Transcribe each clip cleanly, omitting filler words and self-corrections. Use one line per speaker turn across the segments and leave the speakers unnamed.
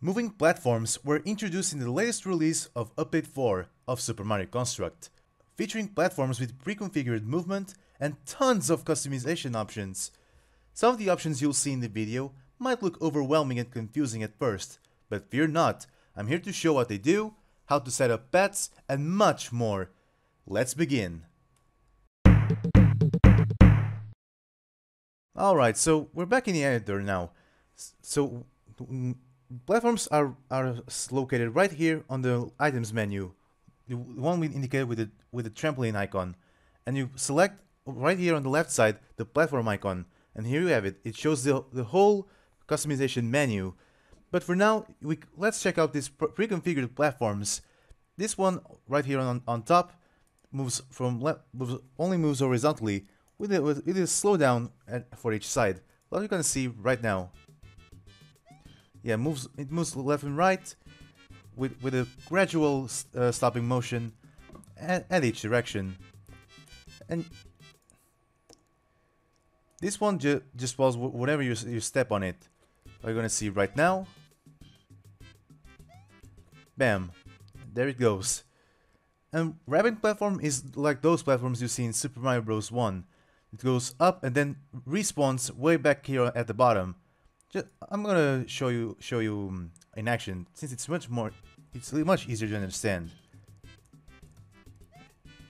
Moving platforms were introduced in the latest release of Update 4 of Super Mario Construct, featuring platforms with pre-configured movement and tons of customization options. Some of the options you'll see in the video might look overwhelming and confusing at first, but fear not, I'm here to show what they do, how to set up paths, and much more. Let's begin. Alright, so we're back in the editor now. So platforms are located right here on the items menu, the one we indicated with the trampoline icon, and you select right here on the left side the platform icon, and here you have it. It shows the whole customization menu. But for now, let's check out these pre-configured platforms. This one right here on top only moves horizontally with a slowdown for each side, like you can see right now. Yeah, it moves left and right with a gradual stopping motion at each direction. And this one just falls whenever you step on it. Like you're gonna see right now. Bam, there it goes. And Rabbit platform is like those platforms you see in Super Mario Bros. 1. It goes up and then respawns way back here at the bottom. I'm gonna show you in action, since it's much easier to understand.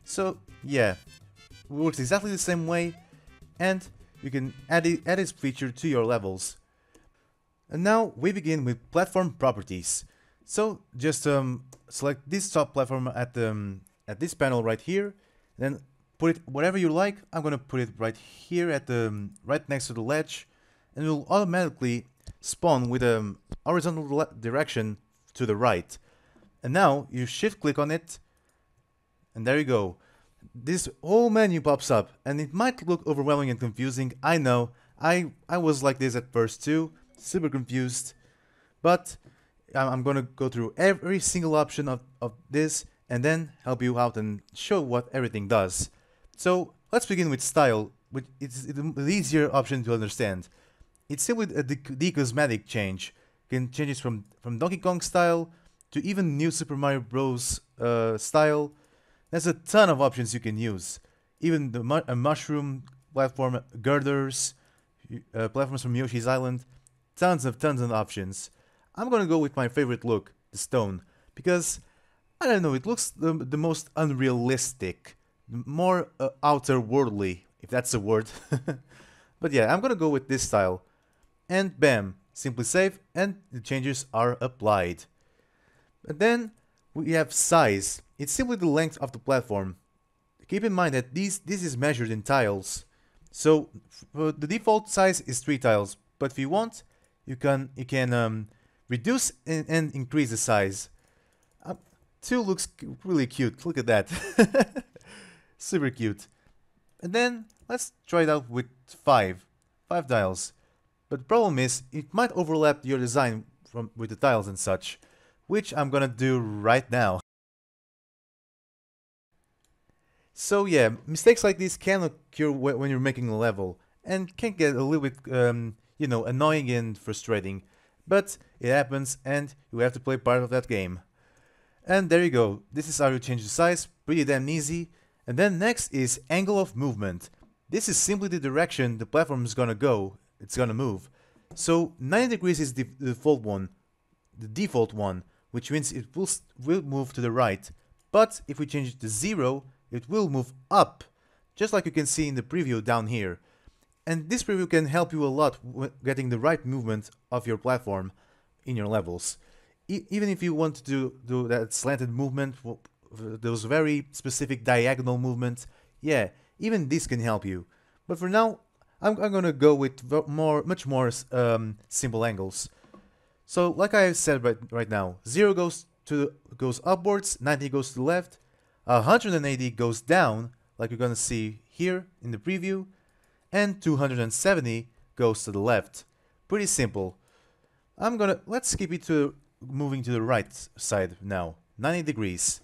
So yeah, it works exactly the same way, and you can add this feature to your levels. And now we begin with platform properties. So just select this top platform at this panel right here, then put it whatever you like. I'm gonna put it right here at right next to the ledge, and it will automatically spawn with a horizontal direction to the right. And now you shift click on it, and there you go. This whole menu pops up, and it might look overwhelming and confusing. I know, I was like this at first too, super confused, but I'm gonna go through every single option of this and then help you out and show what everything does. So let's begin with style, which is the easier option to understand. It's simply a cosmetic change. You can change it from Donkey Kong style to even new Super Mario Bros. Style. There's a ton of options you can use. Even a mushroom platform, girders, platforms from Yoshi's Island. Tons of options. I'm gonna go with my favorite look, the stone, because I don't know, it looks the most unrealistic, more outer-worldly, if that's a word. But yeah, I'm gonna go with this style. And bam, simply save, and the changes are applied. And then we have size. It's simply the length of the platform. Keep in mind that this is measured in tiles. So the default size is 3 tiles, but if you want, you can reduce and increase the size. 2 looks really cute. Look at that. Super cute. And then let's try it out with 5 tiles. But the problem is, it might overlap your design with the tiles and such, which I'm gonna do right now. So yeah, mistakes like this can occur when you're making a level, and can get a little bit, you know, annoying and frustrating. But it happens, and you have to play part of that game. And there you go. This is how you change the size. Pretty damn easy. And then next is angle of movement. This is simply the direction the platform is gonna go. It's gonna move. So 90 degrees is the default one, which means it will move to the right. But if we change it to 0, it will move up, just like you can see in the preview down here. And this preview can help you a lot with getting the right movement of your platform in your levels. Even if you want to do that slanted movement, those very specific diagonal movements, yeah, even this can help you. But for now, I'm gonna go with much more simple angles. So like I said right now, 0 goes upwards, 90 goes to the left, 180 goes down, like you're gonna see here in the preview, and 270 goes to the left. Pretty simple. Let's skip it to moving to the right side now, 90 degrees.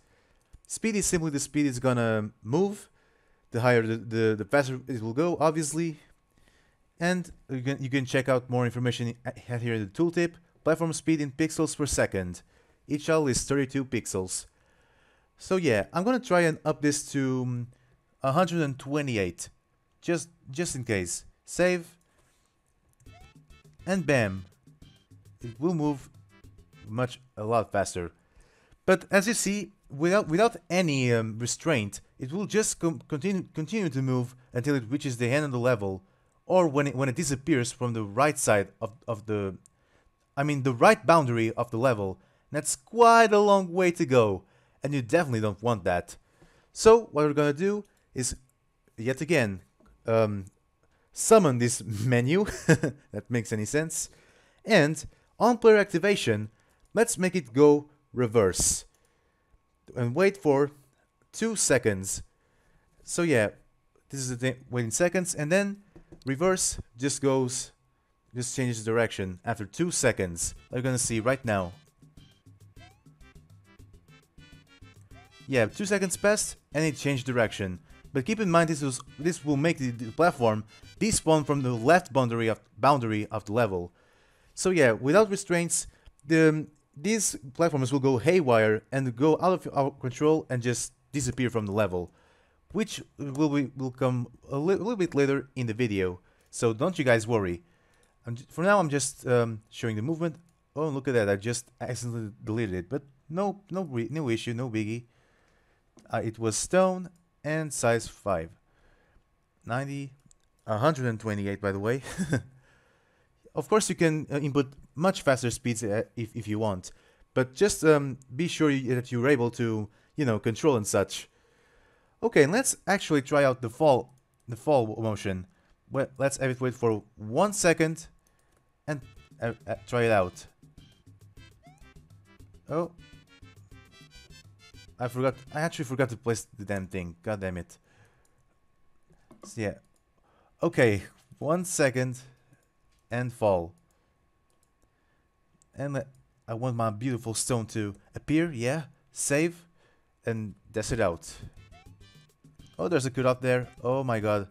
Speed is simply the speed it's gonna move. The higher the faster it will go, obviously. And you can check out more information here in the tooltip platform speed in pixels per second. Each tile is 32 pixels. So yeah, I'm gonna try and up this to 128, just in case. Save, and bam, it will move a lot faster. But as you see, without any restraint, it will just continue to move until it reaches the end of the level, or when it disappears from the right side of the, I mean the right boundary of the level. That's quite a long way to go, and you definitely don't want that. So what we're gonna do is, yet again, summon this menu, that makes any sense, and on player activation, let's make it go reverse, and wait for 2 seconds. So yeah, this is the thing, waiting seconds, and then reverse just changes direction after 2 seconds. You're gonna see right now. Yeah, 2 seconds passed and it changed direction. But keep in mind this will make the platform despawn from the left boundary of the level. So yeah, without restraints, these platforms will go haywire and go out of our control and just disappear from the level, which will come a little bit later in the video. So don't you guys worry. For now, I'm just showing the movement. Oh, look at that! I just accidentally deleted it, but no issue, no biggie. It was stone and size 5, 90, 128 by the way. Of course, you can input much faster speeds if you want, but just be sure that you're able to, control and such. Okay, let's actually try out the fall motion. Well, let's have it wait for 1 second and try it out. Oh, I actually forgot to place the damn thing. God damn it. So yeah. Okay, 1 second and fall. And I want my beautiful stone to appear. Yeah, save and test it out. Oh, there's a cutoff there. Oh my god.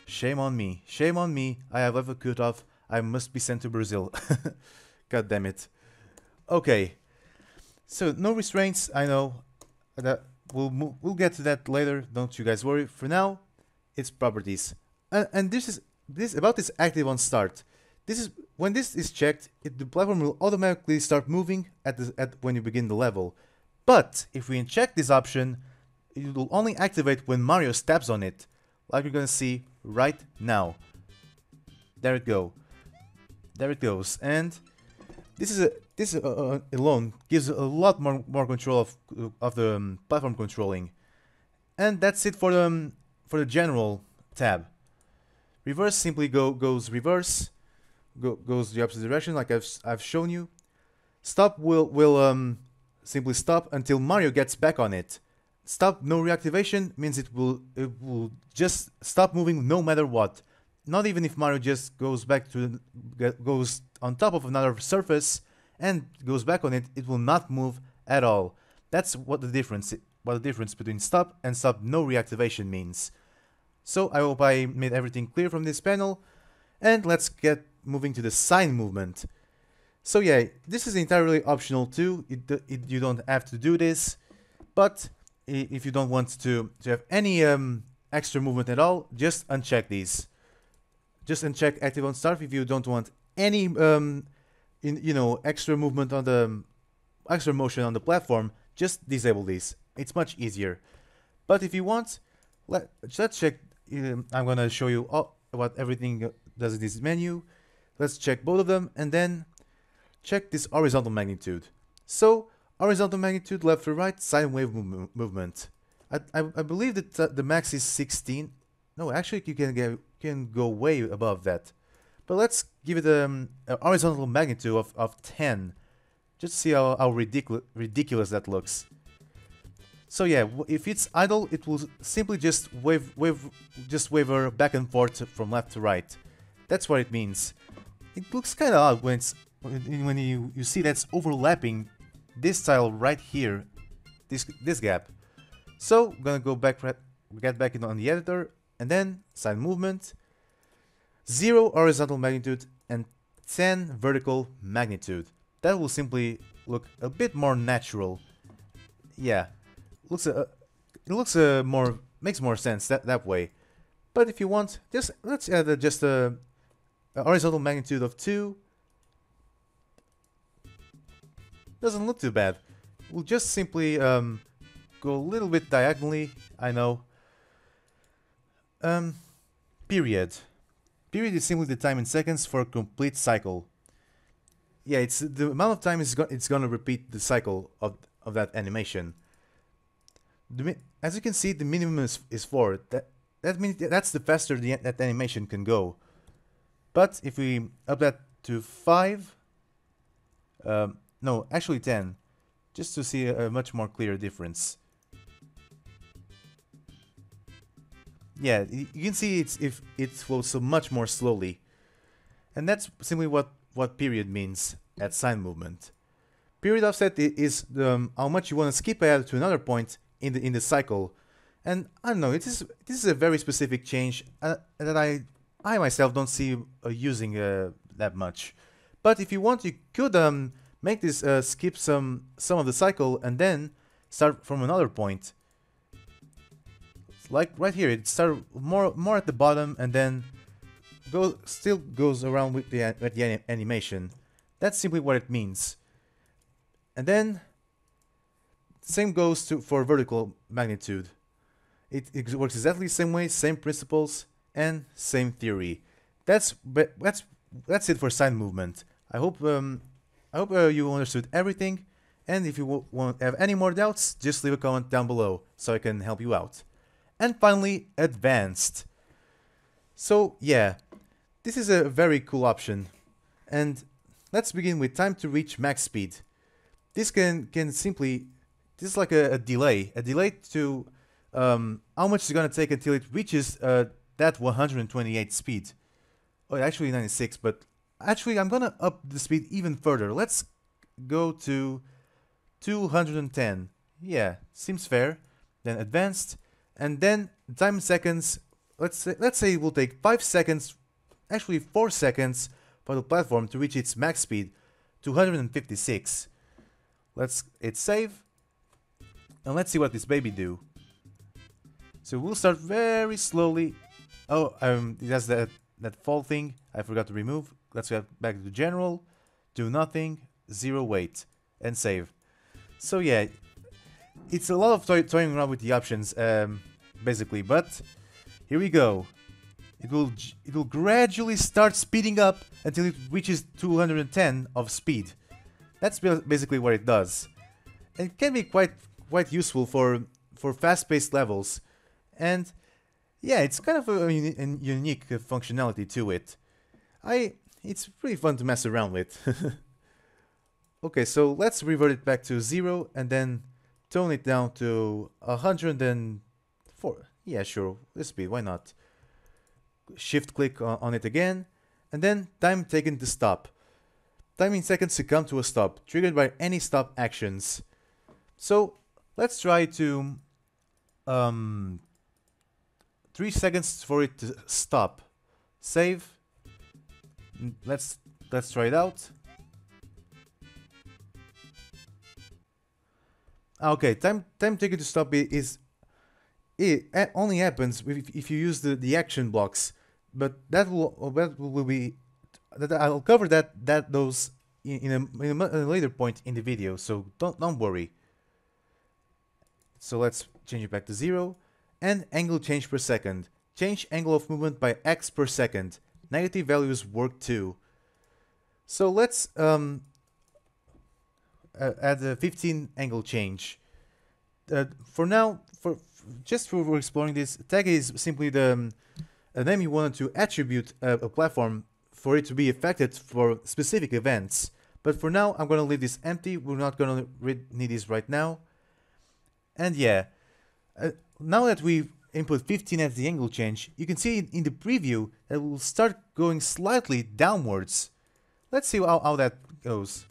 Shame on me. Shame on me. I have left a cutoff. I must be sent to Brazil. God damn it. Okay. So no restraints. I know that we'll get to that later. Don't you guys worry. For now, it's properties. And this about this active on start. This is when this is checked. The platform will automatically start moving when you begin the level. But if we uncheck this option, it will only activate when Mario steps on it, like you're gonna see right now. There it goes, and this alone gives a lot more control of the platform controlling, and that's it for the general tab. Reverse simply goes reverse, goes the opposite direction, like I've shown you. Stop will simply stop until Mario gets back on it. Stop no reactivation means it will just stop moving no matter what. Not even if Mario just goes on top of another surface and goes back on it, it will not move at all. That's what the difference between stop and stop no reactivation means. So I hope I made everything clear from this panel, and let's get moving to the sign movement. So yeah, this is entirely optional too. You don't have to do this, but if you don't want to have any extra movement at all, just uncheck these. Just uncheck active on start if you don't want any extra movement on the extra motion on the platform. Just disable these. It's much easier. But if you want, let's check. I'm gonna show you what everything does in this menu. Let's check both of them and then check this horizontal magnitude. So horizontal magnitude, left to right, sine wave movement. I believe that the max is 16. No, actually you can go way above that. But let's give it a horizontal magnitude of 10. Just to see how ridiculous that looks. So yeah, if it's idle, it will simply just waver back and forth from left to right. That's what it means. It looks kind of odd when you see that's overlapping this tile right here, this gap. So I'm gonna get back on the editor, and then sine movement, 0 horizontal magnitude and 10 vertical magnitude. that will simply look a bit more natural. Yeah, makes more sense that way. But if you want, just let's add just a horizontal magnitude of 2. Doesn't look too bad. We'll just simply go a little bit diagonally. I know. Period. Period is simply the time in seconds for a complete cycle. Yeah, it's the amount of time it's gonna repeat the cycle of that animation. As you can see, the minimum is 4. That means that's the faster that animation can go. But if we up that to 5, no, actually 10, just to see a much more clear difference. Yeah, you can see if it flows so much more slowly, and that's simply what period means at sine movement. Period offset is how much you want to skip ahead to another point in the cycle, and I don't know. This is a very specific change that I myself don't see using that much. But if you want, you could make this skip some of the cycle and then start from another point. Like right here, it started more at the bottom and then still goes around with the animation. That's simply what it means. And then same goes for vertical magnitude. It works exactly the same way, same principles and same theory. That's it for sine movement. I hope you understood everything. And if you want have any more doubts, just leave a comment down below so I can help you out. And finally, advanced. So yeah, this is a very cool option. And let's begin with time to reach max speed. This can simply, this is like a delay to how much it's gonna take until it reaches that 128 speed. Oh, actually 96, but actually I'm gonna up the speed even further. Let's go to 210. Yeah, seems fair. Then advanced. And then time in seconds, let's say it will take 5 seconds, actually 4 seconds for the platform to reach its max speed, 256. Let's hit save, and let's see what this baby do. So we'll start very slowly. Oh, that's that fall thing I forgot to remove. Let's get back to general, do nothing, 0 weight, and save. So yeah, it's a lot of toying around with the options, basically, but here we go. It will gradually start speeding up until it reaches 210 of speed. That's basically what it does. And it can be quite useful for fast-paced levels, and yeah, it's kind of a unique functionality to it. It's pretty fun to mess around with. Okay, so let's revert it back to 0 and then tone it down to 104. Yeah, sure, this speed, why not? Shift click on it again, and then time taken to stop. Time in seconds to come to a stop, triggered by any stop actions. So let's try to 3 seconds for it to stop. Save. Let's try it out. Okay, time taken to stop it only happens if you use the action blocks, but will be that I'll cover those in a later point in the video, so don't worry. So let's change it back to 0, and angle change per second. Change angle of movement by X per second. Negative values work too. So let's add a 15 angle change. For now, just for exploring this, tag is simply the name you wanted to attribute a platform for it to be affected for specific events. But for now, I'm going to leave this empty. We're not going to need this right now. And yeah, now that we've input 15 as the angle change, you can see in the preview that it will start going slightly downwards. Let's see how that goes.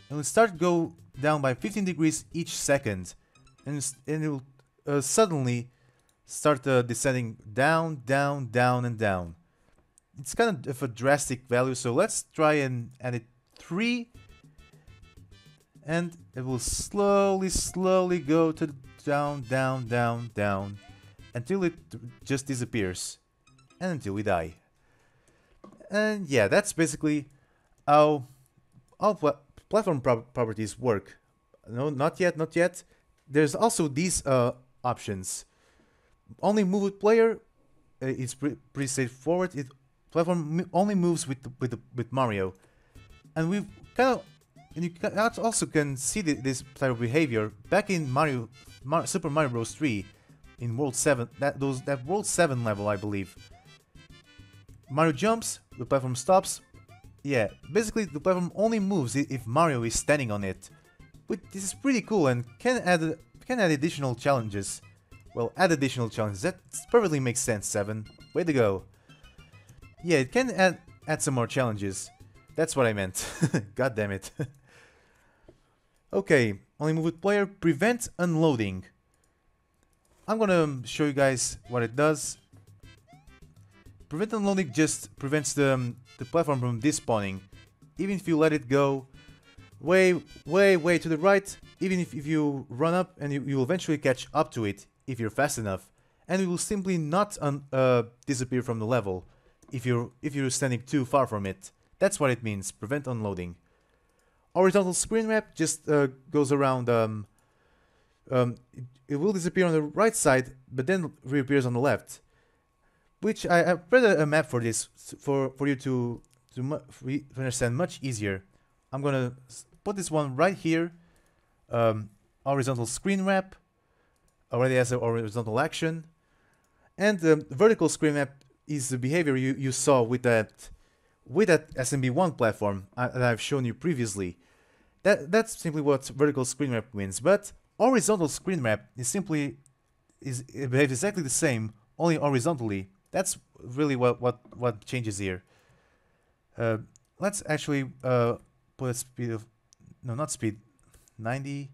It will start go down by 15 degrees each second, and it will suddenly start descending down, down, down, and down. It's kind of a drastic value, so let's try and add it 3 and it will slowly go to down, down, until it just disappears, and until we die. And yeah, that's basically how all platform properties work. No, not yet. There's also these options. Only move with player. It's pretty straightforward. Platform only moves with Mario, and we you also can see this type of behavior back in Super Mario Bros. 3 in World 7. That World 7 level, I believe. Mario jumps, the platform stops. Yeah, basically the platform only moves if Mario is standing on it. But this is pretty cool and can add additional challenges. Well, add additional challenges. That perfectly makes sense, 7. Way to go. Yeah, it can add some more challenges. That's what I meant. God damn it. Okay, only move with player. Prevent unloading. I'm gonna show you guys what it does. Prevent unloading just prevents the platform from despawning. Even if you let it go way to the right, even if you run up, and you will eventually catch up to it if you're fast enough, and it will simply not disappear from the level if you're standing too far from it. That's what it means. Prevent unloading. Horizontal screen wrap just goes around. It will disappear on the right side, but then reappears on the left. Which I prepared a map for this for you to understand much easier. I'm gonna put this one right here. Horizontal screen wrap already has a horizontal action, and the vertical screen wrap is the behavior you saw with that SMB1 platform that I've shown you previously. That's simply what vertical screen wrap means. But horizontal screen wrap it behaves exactly the same, only horizontally. That's really what changes here. Let's actually put a speed of, no, not speed, 90.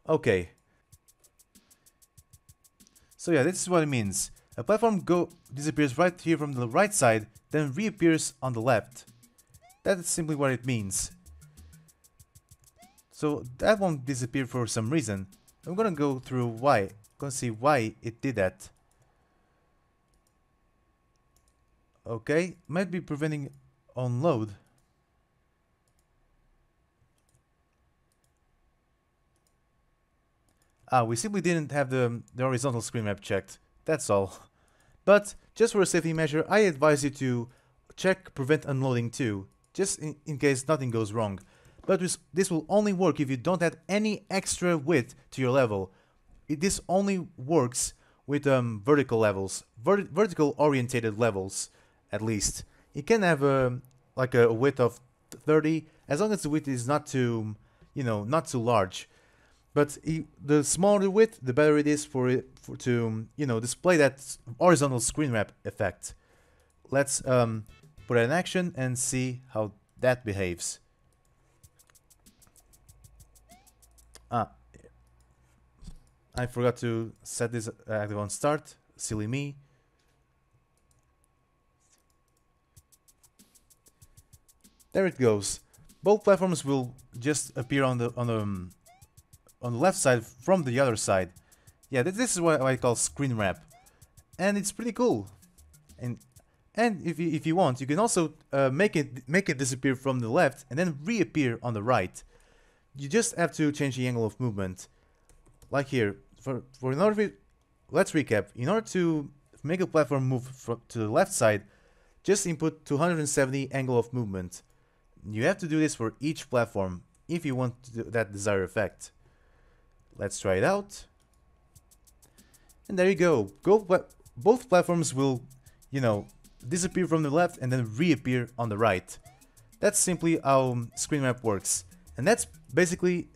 Okay. So yeah, this is what it means. A platform disappears right here from the right side, then reappears on the left. That is simply what it means. So that won't disappear for some reason. I'm gonna go through why. I'm gonna see why it did that. Okay, might be preventing unload. We simply didn't have the horizontal screen map checked. That's all. But just for a safety measure, I advise you to check prevent unloading too, just in case nothing goes wrong. But this will only work if you don't add any extra width to your level. This only works with vertical levels, vertical orientated levels, at least. You can have like a width of 30, as long as the width is not too, not too large. But the smaller the width, the better it is to display that horizontal screen wrap effect. Let's put it in action and see how that behaves. I forgot to set this active on start. Silly me. There it goes. Both platforms will just appear on the left side from the other side. Yeah, this is what I call screen wrap, and it's pretty cool. And if you want, you can also make it disappear from the left and then reappear on the right. You just have to change the angle of movement, like here. Let's recap. In order to make a platform move to the left side, just input 270 angle of movement. You have to do this for each platform if you want that desired effect. Let's try it out. And there you go. Both platforms will, disappear from the left and then reappear on the right. That's simply how screen wrap works. And that basically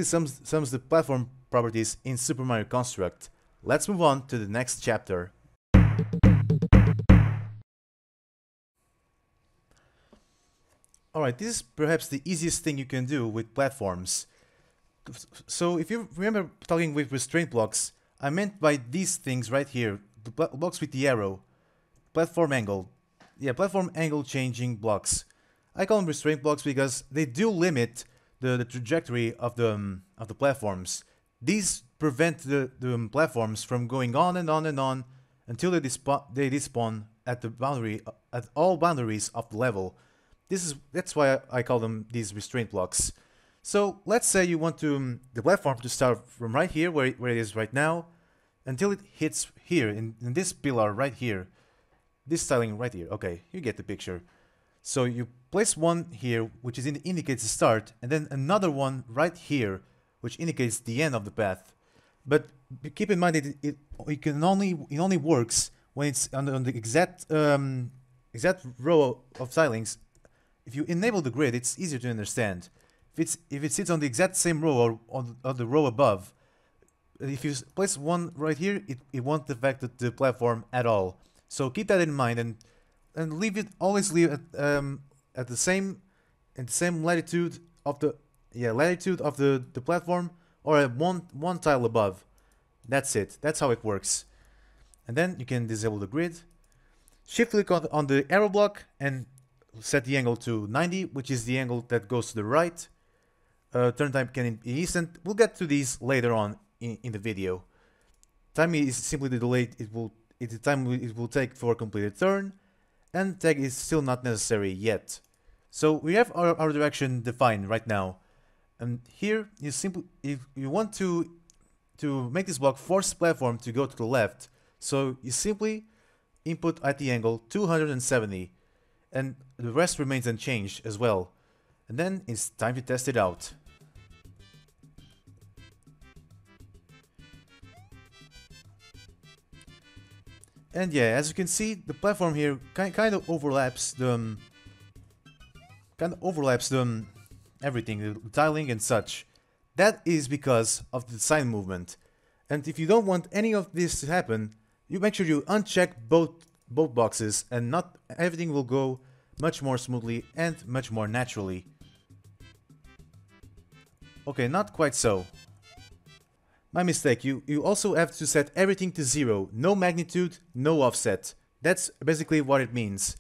sums the platform properties in Super Mario Construct. Let's move on to the next chapter. Alright, this is perhaps the easiest thing you can do with platforms. So if you remember talking with restraint blocks, I meant by these things right here, the blocks with the arrow, platform angle. Yeah, platform angle changing blocks. I call them restraint blocks because they do limit the trajectory of the platforms. These prevent the platforms from going on and on and on until they despawn at the boundary at all boundaries of the level. That's why I call them these restraint blocks. So let's say you want the platform to start from right here where it is right now until it hits here in this pillar right here. This styling right here. Okay, you get the picture. So you place one here, which indicates the start, and then another one right here, which indicates the end of the path. But keep in mind that it only works when it's on the exact row of stylings. If you enable the grid, it's easier to understand. If it sits on the exact same row or on the row above, if you place one right here, it won't affect the platform at all. So keep that in mind and always leave it at the same latitude of the platform, or at one tile above. That's it. That's how it works. And then you can disable the grid. Shift click on the arrow block and set the angle to 90, which is the angle that goes to the right. Turn time can be instant. We'll get to these later on in the video. Time is simply the delay the time it will take for a completed turn, and tag is still not necessary yet. So we have our direction defined right now, and here you simply, if you want to make this block force the platform to go to the left, so you simply input at the angle 270, and the rest remains unchanged as well. And then it's time to test it out. And yeah, as you can see, the platform here kind of overlaps the everything, the tiling and such. That is because of the sign movement. And if you don't want any of this to happen, you make sure you uncheck both boxes, and not everything will go much more smoothly and much more naturally. Okay, not quite so. My mistake, you also have to set everything to 0. No magnitude, no offset. That's basically what it means.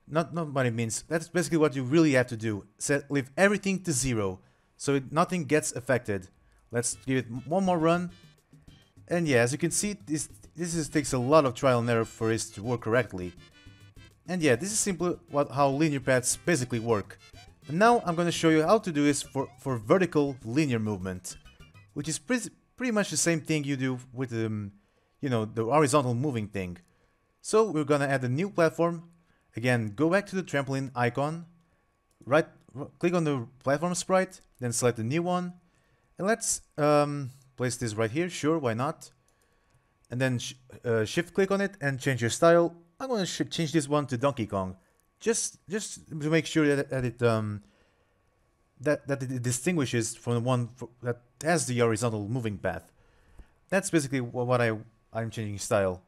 Not what it means, that's basically what you really have to do. Leave everything to 0, so nothing gets affected. Let's give it one more run. And yeah, as you can see, this takes a lot of trial and error for it to work correctly. And yeah, this is simply how linear paths basically work. And now I'm going to show you how to do this for vertical linear movement, which is pretty much the same thing you do with the horizontal moving thing. So we're gonna add a new platform. Again, go back to the trampoline icon, click on the platform sprite, then select a new one, and let's place this right here. Sure, why not? And then shift click on it and change your style. I'm gonna change this one to Donkey Kong, just to make sure that it distinguishes from the one that has the horizontal moving path. That's basically what I'm changing style.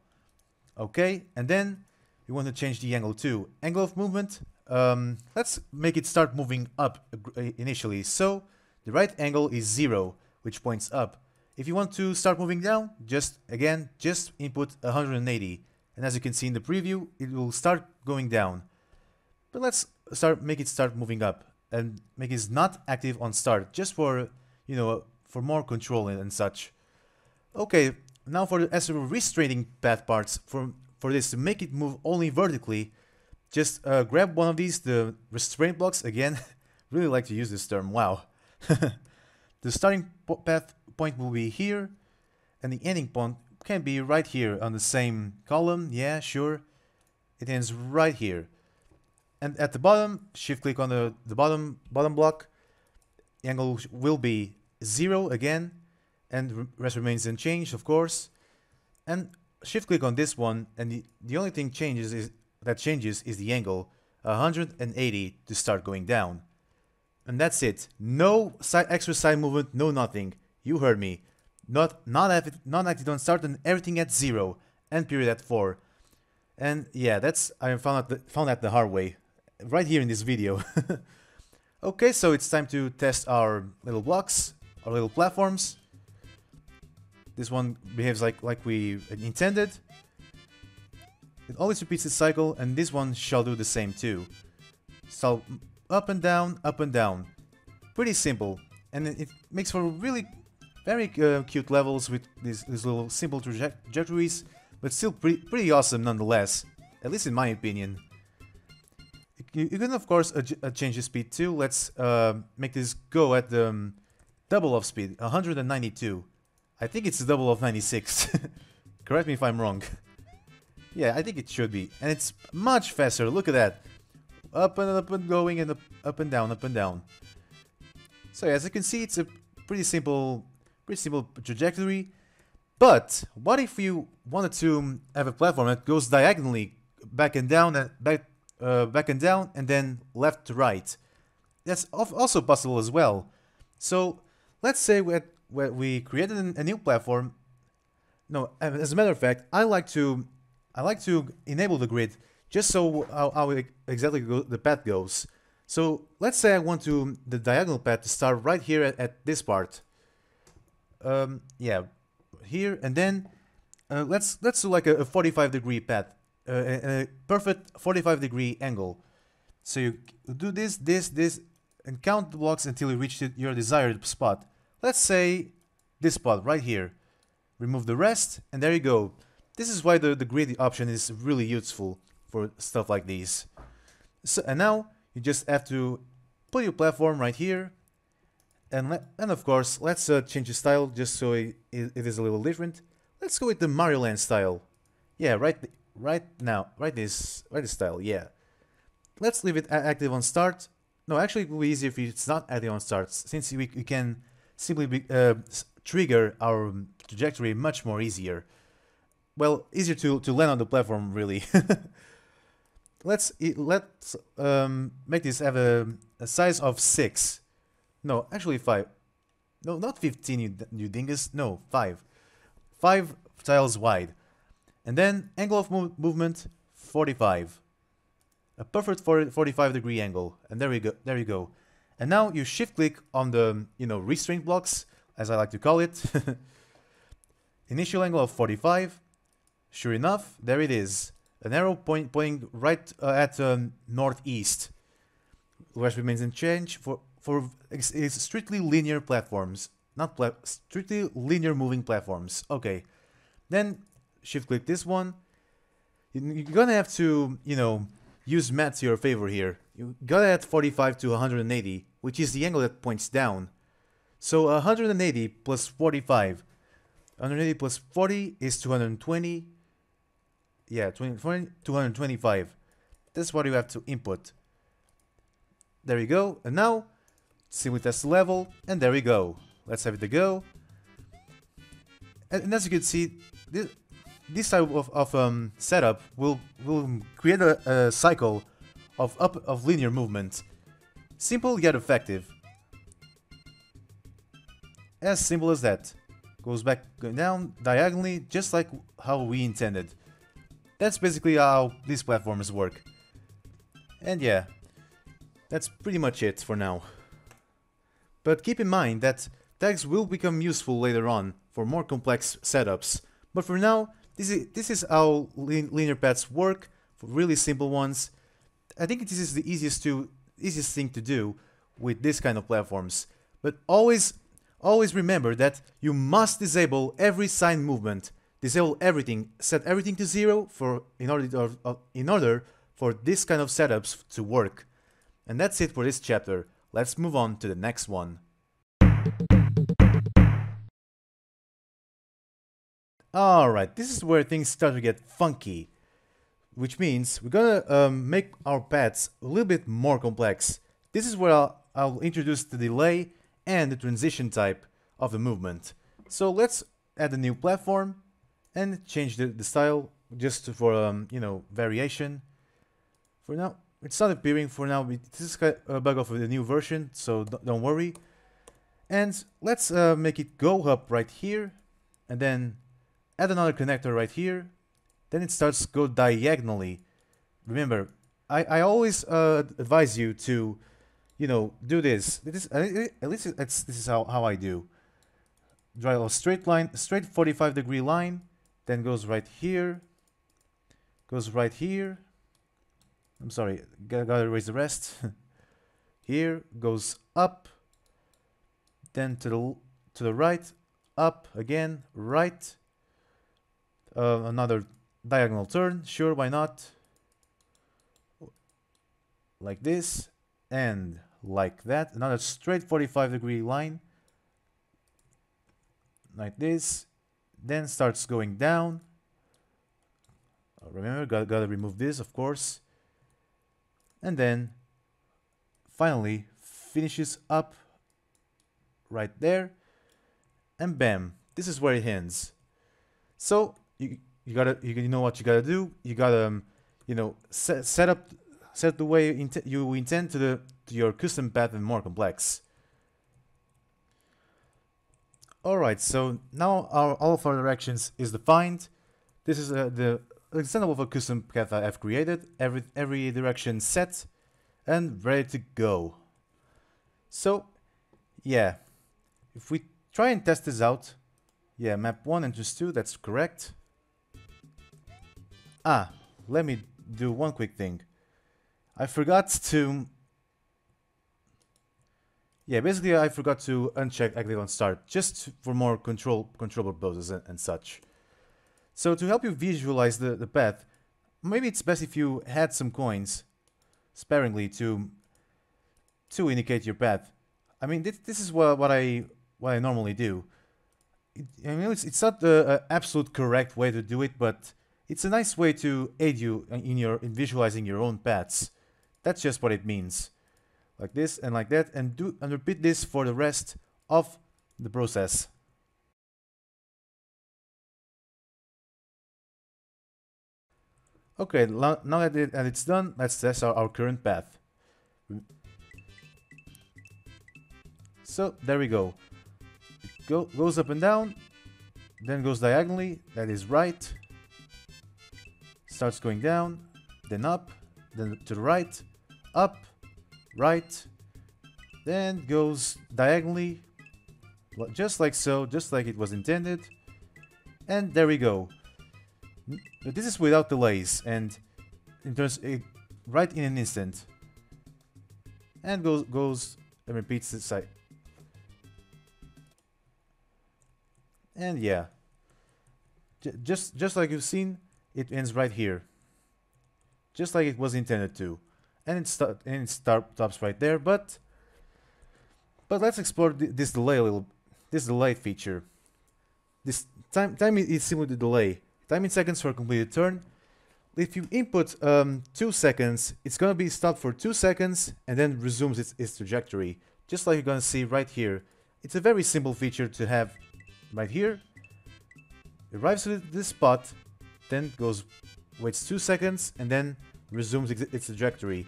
Okay, and then you want to change the angle too. Angle of movement, let's make it start moving up initially. So the right angle is 0, which points up. If you want to start moving down, just input 180. And as you can see in the preview, it will start going down. But let's make it start moving up and make it not active on start, just for for more control and such. Okay, now for the restraining path parts, for this to make it move only vertically, just grab one of these, the restraint blocks. Again, really like to use this term. Wow. The starting path point will be here, and the ending point can be right here on the same column. Yeah, sure. It ends right here. And at the bottom, shift click on the bottom block. The angle will be 0 again, and the rest remains unchanged, of course. And shift click on this one, and the only thing changes is the angle, 180 to start going down. And that's it. No extra side movement, no nothing. You heard me. Non-active on start, and everything at 0, end period at 4. And yeah, I found out the hard way, right here in this video. Okay, so it's time to test our little blocks. our little platforms. This one behaves like we intended. It always repeats the cycle, and this one shall do the same too. So up and down, up and down. Pretty simple, and it makes for really very cute levels with these little simple trajectories, but still pretty awesome nonetheless, at least in my opinion. You can of course change the speed too. Let's make this go at the double of speed, 192. I think it's the double of 96. Correct me if I'm wrong. Yeah, I think it should be, and it's much faster. Look at that, up and going, and up and down, up and down. So yeah, as you can see, it's a pretty simple trajectory. But what if you wanted to have a platform that goes diagonally back and down, and back and down, and then left to right? That's also possible as well. So let's say we created a new platform. No, as a matter of fact, I like to enable the grid just so how exactly the path goes. So let's say I want the diagonal path to start right here at this part. Yeah, here, and then let's do like a 45-degree path, a perfect 45-degree angle. So you do this, and count the blocks until you reach your desired spot. Let's say this spot right here. Remove the rest, and there you go. This is why the grid option is really useful for stuff like these. So, and now you just have to put your platform right here, and of course let's change the style just so it is a little different. Let's go with the Mario Land style. Yeah, right this style. Yeah, let's leave it active on start. No, actually it will be easier if it's not active on start, since we can simply trigger our trajectory much more easier. Well, easier to land on the platform, really. Let's make this have a size of 6. No, actually 5. No, not 15, you dingus. No, 5. 5 tiles wide. And then angle of movement 45. A perfect 45-degree angle. And there we go. There you go. And now you shift click on the restraint blocks, as I like to call it. Initial angle of 45. Sure enough, there it is. An arrow pointing right at northeast. The rest remains unchanged for it's strictly linear platforms, not strictly linear moving platforms. Okay, then shift click this one. You're gonna have to use math to your favor here. You gotta add 45 to 180, which is the angle that points down. So 180 plus 45. 180 plus 40 is 220. Yeah, 225. That's what you have to input. There you go. And now, simply test the level, and there we go. Let's have it to go. And as you can see, this type of setup will create a cycle of linear movement. Simple yet effective. As simple as that. Goes back, going down diagonally, just like how we intended. That's basically how these platforms work. And yeah, that's pretty much it for now. But keep in mind that tags will become useful later on for more complex setups. But for now, this is how linear paths work for really simple ones. I think this is the easiest thing to do with this kind of platforms. But always remember that you must disable every sign movement. Disable everything, set everything to 0 in order for this kind of setups to work. And that's it for this chapter. Let's move on to the next one. Alright, this is where things start to get funky. Which means we're gonna make our paths a little bit more complex. This is where I'll introduce the delay and the transition type of the movement. So let's add a new platform and change the style just for variation. For now, it's not appearing for now. This is a bug of the new version, so don't worry. And let's make it go up right here, and then add another connector right here. Then it starts to go diagonally. Remember, I always advise you to, do this. At least this is how I do. draw a straight line, a straight 45-degree line, then goes right here, goes right here. I'm sorry, gotta erase the rest. Here goes up, then to the right, up again, right. Another diagonal turn, sure, why not? Like this, and like that. Another straight 45-degree line, like this. Then starts going down. Remember, gotta remove this, of course. And then finally finishes up right there, and bam, this is where it ends. So you know what you gotta do. You gotta set the way you intend to your custom path and more complex. Alright, so now all of our directions is defined. This is the example of a custom path I've created. Every direction set and ready to go. So yeah, if we try and test this out, yeah, map 1 enters 2, that's correct. Let me do one quick thing. I forgot to... Yeah, basically I forgot to uncheck active on start, just for more control purposes and such. So to help you visualize the path, maybe it's best if you had some coins sparingly to indicate your path. I mean, this is what I normally do. I mean, it's not the absolute correct way to do it, but it's a nice way to aid you in visualizing your own paths. That's just what it means. Like this and like that, and repeat this for the rest of the process. Okay, now that it's done, let's test our current path. So there we go. It goes up and down, then goes diagonally, that is right. Starts going down, then up, then to the right, up, right, then goes diagonally, just like so, just like it was intended. And there we go. But this is without delays, and it turns right in an instant. And goes and repeats the side. And yeah, just like you've seen, it ends right here, just like it was intended to, and it stops right there. But let's explore this delay a little. This delay feature. This time is similar to delay. Time in seconds for a completed turn. If you input 2 seconds, it's gonna be stopped for 2 seconds and then resumes its trajectory, just like you're gonna see right here. It's a very simple feature to have. Right here, it arrives to this spot, then waits 2 seconds, and then resumes its trajectory.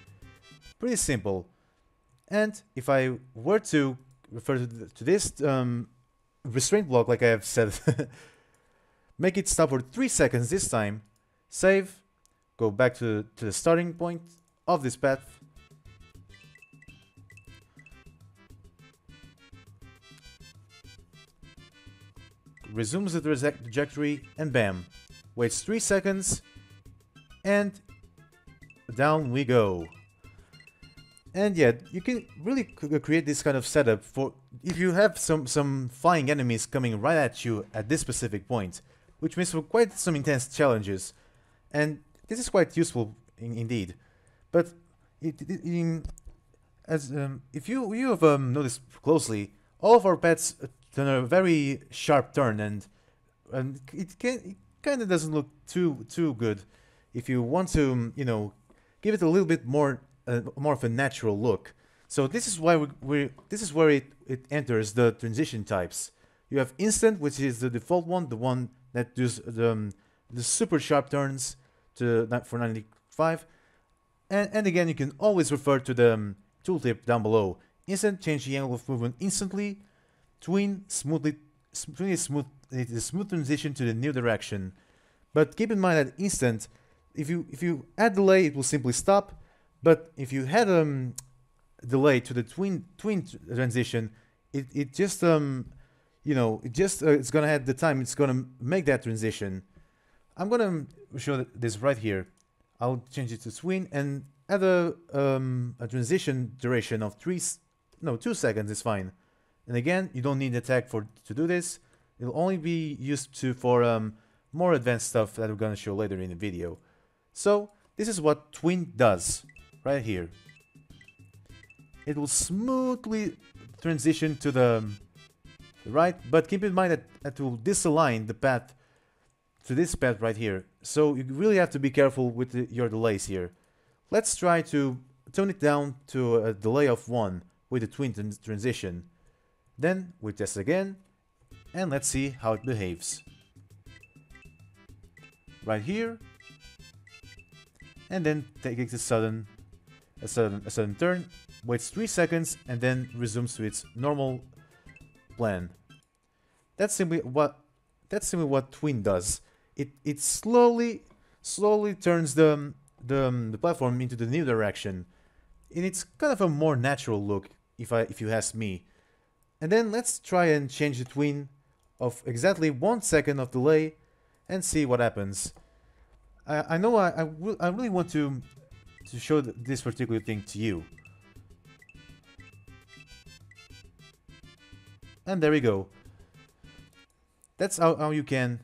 Pretty simple. And if I were to refer to this restraint block, like I have said, make it stop for 3 seconds this time, save, go back to the starting point of this path, resumes the trajectory, and bam, waits 3 seconds, and down we go. And yeah, you can really create this kind of setup for if you have some flying enemies coming right at you at this specific point, which makes for quite some intense challenges, and this is quite useful indeed. But if you have noticed closely, all of our paths turn a very sharp turn, and it kind of doesn't look too good. If you want to, give it a little bit more of a natural look. So this is why this is where it enters the transition types. You have instant, which is the default one, the one that does the super sharp turns for 95, and again you can always refer to the tooltip down below. Instant, change the angle of movement instantly. Tween, smooth transition to the new direction. But keep in mind that instant, if you add delay, it will simply stop. But if you had delay to the tween transition, it just you know, it's gonna have the time it's gonna make that transition. I'm gonna show this right here. I'll change it to tween and add a transition duration of 2 seconds is fine. And again, you don't need the tag to do this. It'll only be used for more advanced stuff that we're gonna show later in the video. So this is what tween does right here. It will smoothly transition to the right, but keep in mind that it will disalign the path to this path right here. So you really have to be careful with your delays here. Let's try to tone it down to a delay of 1 with the tween transition. Then we test again, and let's see how it behaves. Right here, and then takes a sudden turn, waits 3 seconds, and then resumes to its normal plan. That's simply what tween does. It slowly turns the platform into the new direction, and it's kind of a more natural look if you ask me. And then let's try and change the tween of exactly 1 second of delay and see what happens. I know I really want to show this particular thing to you. And there we go. That's how you can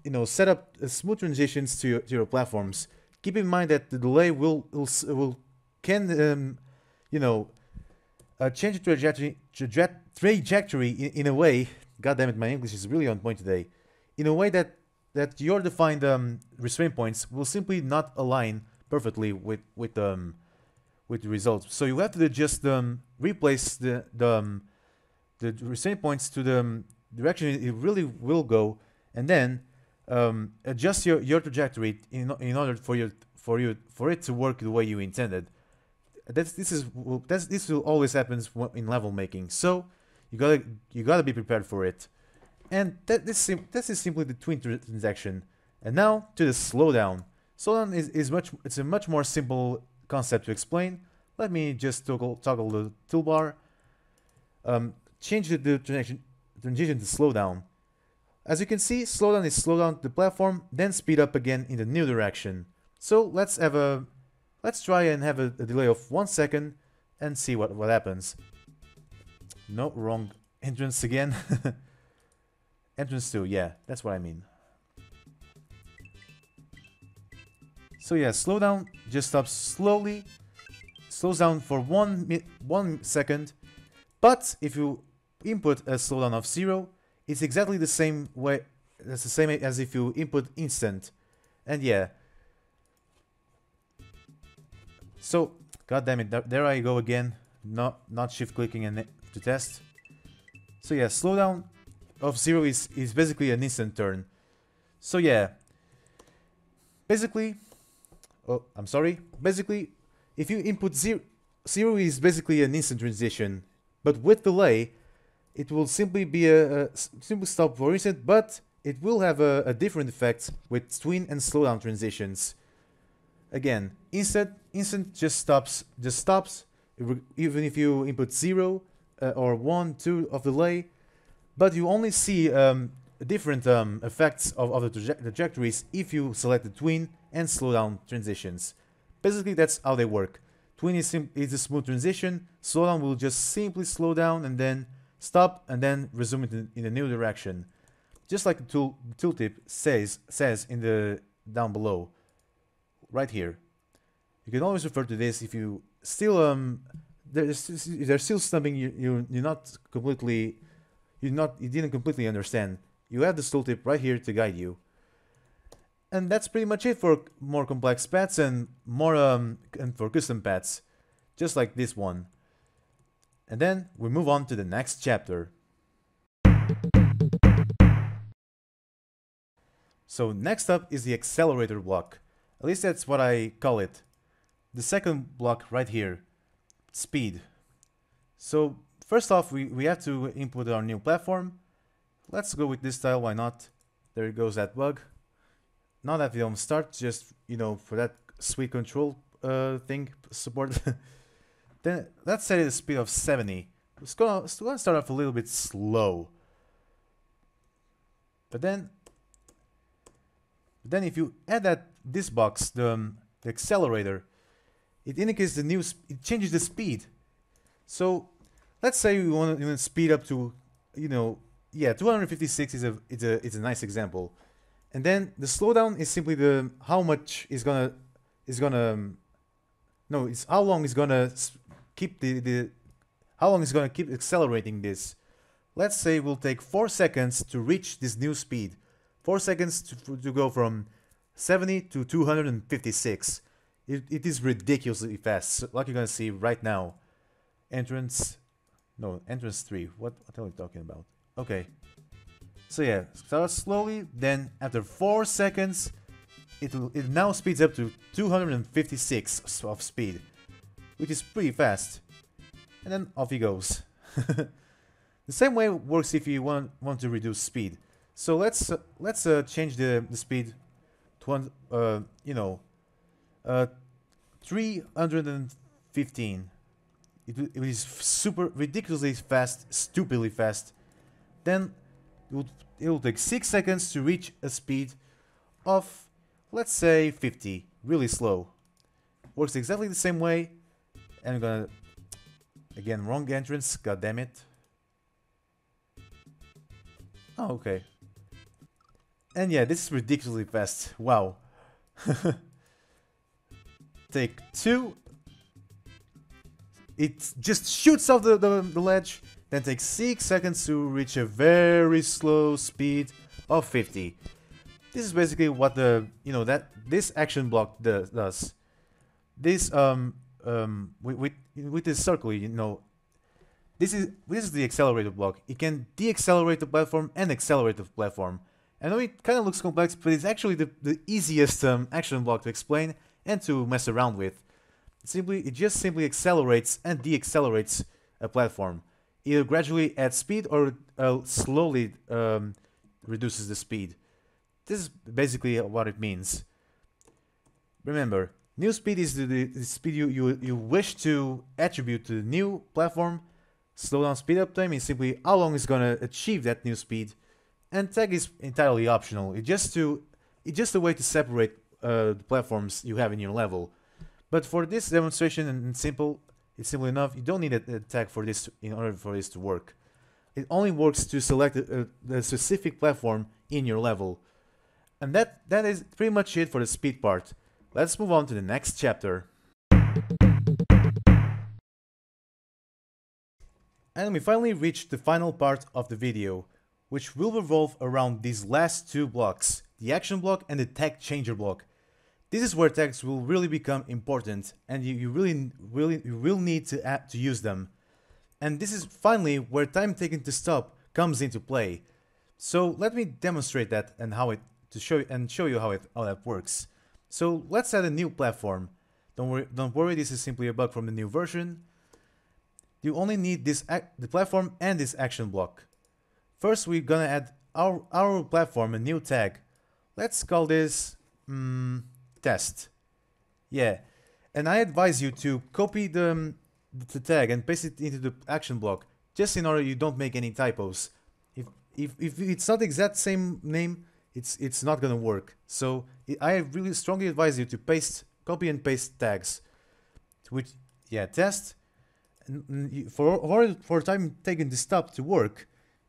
you know, set up smooth transitions to your platforms. Keep in mind that the delay can you know, change the trajectory in a way. God damn it, my English is really on point today. In a way that your defined restraint points will simply not align perfectly with the results. So you have to just replace the restraint points to the direction it really will go, and then adjust your trajectory in order for it to work the way you intended. This will always happen in level making. So you gotta be prepared for it. And this is simply the tween transaction. And now to the slowdown. Slowdown it's a much more simple concept to explain. Let me just toggle the toolbar. Change the transition to slowdown. As you can see, slowdown is slow down the platform, then speed up again in the new direction. So let's try and have a delay of 1 second and see what happens. No, wrong entrance again. Entrance 2, yeah, that's what I mean. So yeah, slowdown just stops slowly, slows down for 1 second, but if you input a slowdown of 0, it's exactly the same way. That's the same as if you input instant, and yeah. So, god damn it, there I go again, not shift clicking and to test. So yeah, slowdown of 0 is basically an instant turn. So yeah, basically, oh, I'm sorry. Basically, if you input 0 is basically an instant transition, but with delay, it will simply be a simple stop for instant, but it will have a different effect with tween and slowdown transitions. Again, instant just stops, even if you input 0 or 1, 2 of delay, but you only see different effects of the trajectories if you select the tween and slowdown transitions. Basically, that's how they work. Tween is a smooth transition, slowdown will just simply slow down and then stop and then resume it in a new direction. Just like the tooltip says in the down below, right here. You can always refer to this if you still there's still something you didn't completely understand. You have this tooltip right here to guide you. And that's pretty much it for more complex paths and more and for custom paths, just like this one. And then we move on to the next chapter. So next up is the accelerator block. At least that's what I call it. The second block right here, speed. So first off, we have to input our new platform. Let's go with this style, why not? There goes that bug. Not that we don't start, just, you know, for that sweet control thing support. Then let's set it a speed of 70. it's gonna start off a little bit slow. But then if you add this box, the accelerator, it indicates it changes the speed. So let's say we want to speed up to, 256 is a nice example. And then the slowdown is simply how much it's how long it's gonna keep how long it's gonna keep accelerating this. Let's say we'll take 4 seconds to reach this new speed. 4 seconds to go from 70 to 256. It is ridiculously fast, like you're gonna see right now. Entrance 3. What are we talking about? Okay. So yeah, start slowly, then after 4 seconds, it now speeds up to 256 of speed, which is pretty fast. And then off he goes. The same way it works if you want to reduce speed. So let's change the speed to 315. It is super ridiculously fast, stupidly fast. Then it will take 6 seconds to reach a speed of, let's say, 50. Really slow. Works exactly the same way. And I'm gonna, again, wrong entrance. God damn it. Oh, okay. And yeah, this is ridiculously fast. Wow. Take 2. It just shoots off the ledge. Then takes 6 seconds to reach a very slow speed of 50. This is basically what this action block does. This with this circle, this is the accelerator block. It can deaccelerate the platform and accelerate the platform. I know it kind of looks complex, but it's actually the easiest action block to explain and to mess around with. It just simply accelerates and deaccelerates a platform. Either gradually adds speed or slowly reduces the speed. This is basically what it means. Remember, new speed is the speed you wish to attribute to the new platform. Slowdown speed up time is simply how long it's gonna achieve that new speed. And tag is entirely optional. It's just a way to separate the platforms you have in your level. But for this demonstration it's simple enough. You don't need a tag for this in order for this to work. It only works to select the specific platform in your level. And that is pretty much it for the speed part. Let's move on to the next chapter. And we finally reached the final part of the video, which will revolve around these last two blocks, the action block and the tag changer block. This is where tags will really become important, and you will need to use them. And this is finally where time taken to stop comes into play. So let me demonstrate that and show you how that works. So let's add a new platform. Don't worry, this is simply a bug from the new version. You only need the platform and this action block. First, we're gonna add our platform a new tag. Let's call this test. Yeah, and I advise you to copy the tag and paste it into the action block, just in order you don't make any typos. If it's not the exact same name, it's not gonna work. So I really strongly advise you to copy and paste tags. Test. And for time taken to stop to work,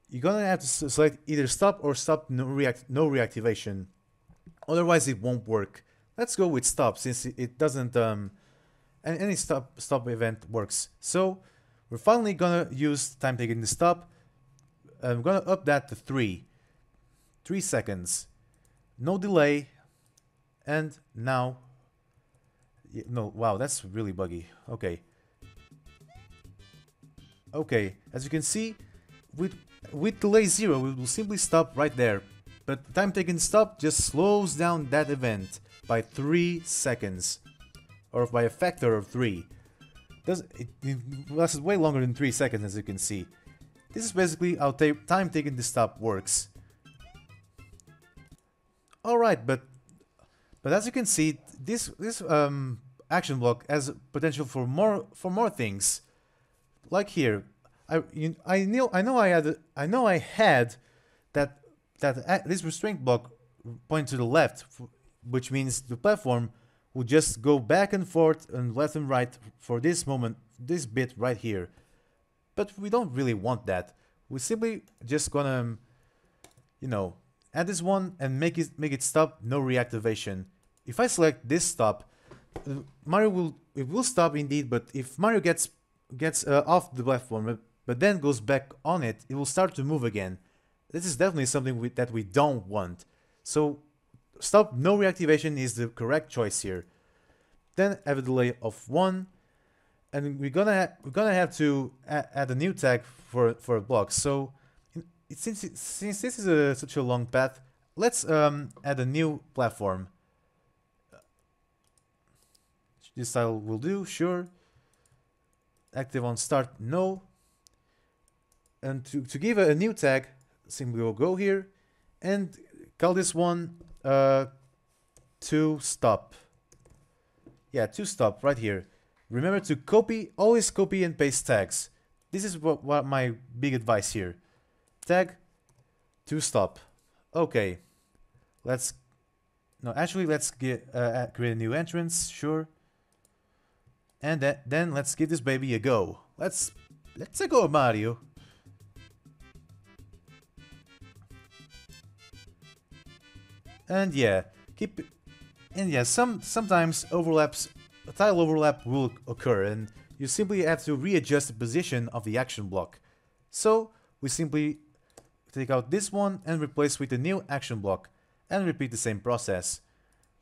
you're gonna have to select either stop or stop no reactivation. Otherwise, it won't work. Let's go with stop, since it doesn't any stop event works. So we're finally gonna use time taken to stop. I'm gonna up that to 3 seconds, no delay. And now, no, wow, that's really buggy. Okay, as you can see, with delay 0, we will simply stop right there. But time taken stop just slows down that event by 3 seconds, or by a factor of 3. It lasts way longer than 3 seconds, as you can see. This is basically how time taken to stop works. Alright, but as you can see, this action block has potential for more things. Like here, I know I had this restraint block point to the left, which means the platform will just go back and forth and left and right for this moment, this bit right here. But we don't really want that. We're simply just gonna, you know, add this one and make it stop, no reactivation. If I select this stop, Mario will stop indeed, but if Mario gets off the platform but then goes back on it, it will start to move again. This is definitely something that we don't want. So stop, no reactivation is the correct choice here. Then have a delay of 1, and we're gonna have to add a new tag for a block. So since this is such a long path, let's add a new platform. This style will do, sure. Active on start, no. And to give a new tag, simply we'll go here and call this one to stop. Yeah, to stop right here. Remember to always copy and paste tags. This is what my big advice here. Tag to stop. Okay, let's create a new entrance, sure. And then let's give this baby a go. Let's go, Mario. And yeah, sometimes a tile overlap will occur, and you simply have to readjust the position of the action block. So we simply take out this one and replace with a new action block, and repeat the same process.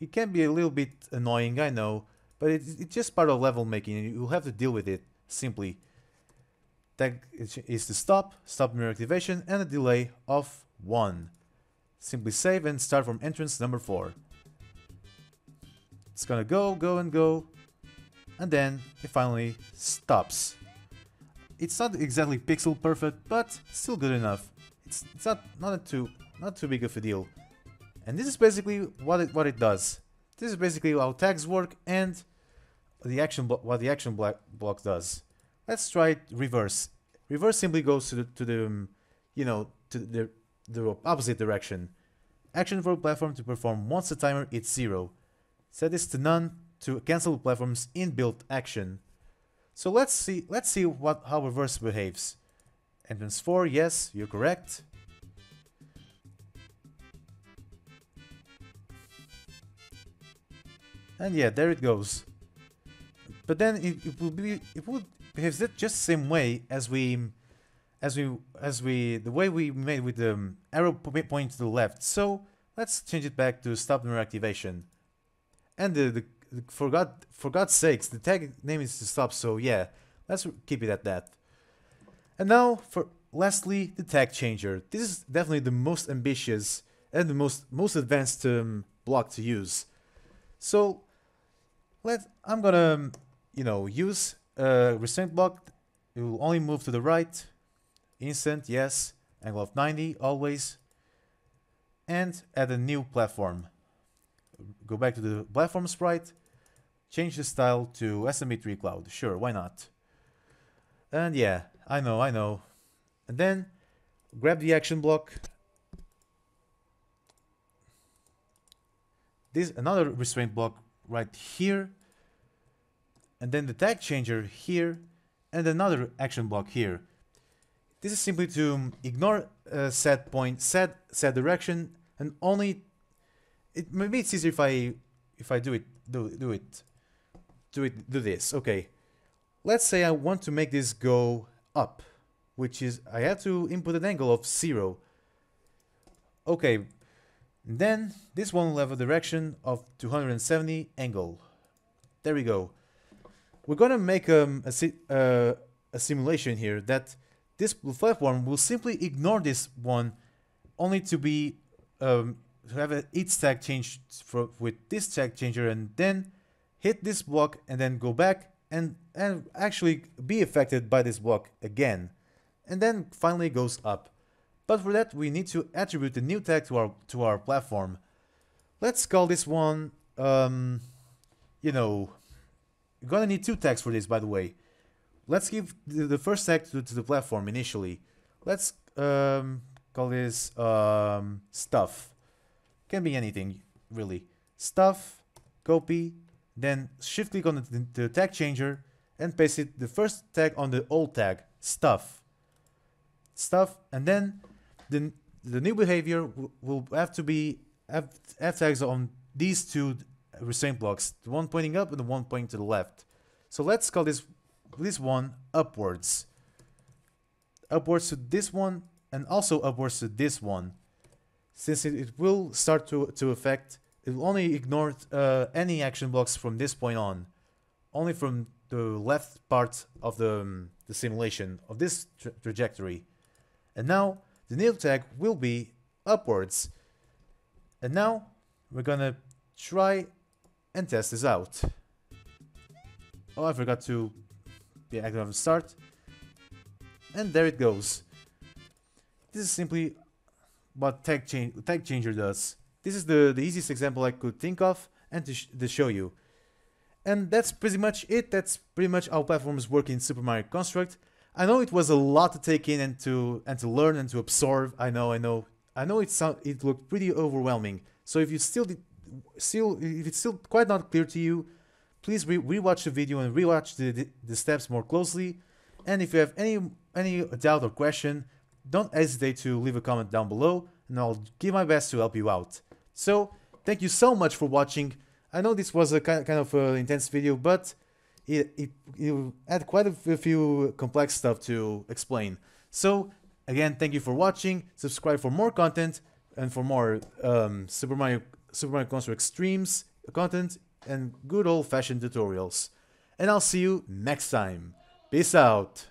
It can be a little bit annoying, I know, but it's just part of level making, and you'll have to deal with it simply. Tag is to stop mirror activation, and a delay of 1. Simply save and start from entrance number 4. It's gonna go, and then it finally stops. It's not exactly pixel perfect, but still good enough. It's not too big of a deal. And this is basically what it does. This is basically how tags work and what the action block does. Let's try it reverse. Reverse simply goes to the opposite direction. Action for platform to perform once the timer hits 0. Set this to none to cancel the platform's inbuilt action. So let's see how reverse behaves. Entrance 4, yes, you're correct. And yeah, there it goes. But then it would behave just the same way as the way we made with the arrow pointing to the left. So let's change it back to stop mirror activation. And for God's sakes, the tag name is to stop. So yeah, let's keep it at that. And now lastly, the tag changer. This is definitely the most ambitious and the most advanced block to use. So I'm gonna use a restraint block. It will only move to the right. Instant, yes. Angle of 90, always. And add a new platform. Go back to the platform sprite. Change the style to SMB3 Cloud. Sure, why not? And yeah, I know. And then grab the action block. This another restraint block right here. And then the tag changer here. And another action block here. This is simply to ignore set point, set direction, and only. Maybe it's easier if I do this. Okay, let's say I want to make this go up, which is I have to input an angle of 0. Okay, then this one will have a direction of 270 angle. There we go. We're gonna make a simulation here that this platform will simply ignore this one, only to be to have its tag changed with this tag changer, and then hit this block and then go back and actually be affected by this block again, and then finally goes up. But for that we need to attribute a new tag to our platform. Let's call this one you're gonna need 2 tags for this, by the way. let's give the first tag to the platform initially. Let's call this stuff. Can be anything really. Stuff, copy, then shift click on the tag changer and paste it the first tag on the old tag, stuff, and then the new behavior will have to be have tags on these two restraint blocks, the one pointing up and the one pointing to the left. So let's call this one upwards to this one, and also upwards to this one. Since it will start to affect, it will only ignore any action blocks from this point on, only from the left part of the simulation of this trajectory. And now the new tag will be upwards. And now we're gonna try and test this out. Oh, I forgot to be active on the start. And there it goes. This is simply what tag changer does. This is the easiest example I could think of and to show you. And that's pretty much it. That's pretty much how platforms work in Super Mario Construct. I know it was a lot to take in and to learn and to absorb. I know it looked pretty overwhelming. So if you if it's still quite not clear to you, please rewatch the video and rewatch the steps more closely. And if you have any doubt or question, don't hesitate to leave a comment down below, and I'll give my best to help you out. So thank you so much for watching. I know this was a kind of intense video, but it had quite a few complex stuff to explain. So again, thank you for watching. Subscribe for more content and for more Super Mario Construct streams, content, and good old-fashioned tutorials. And I'll see you next time. Peace out.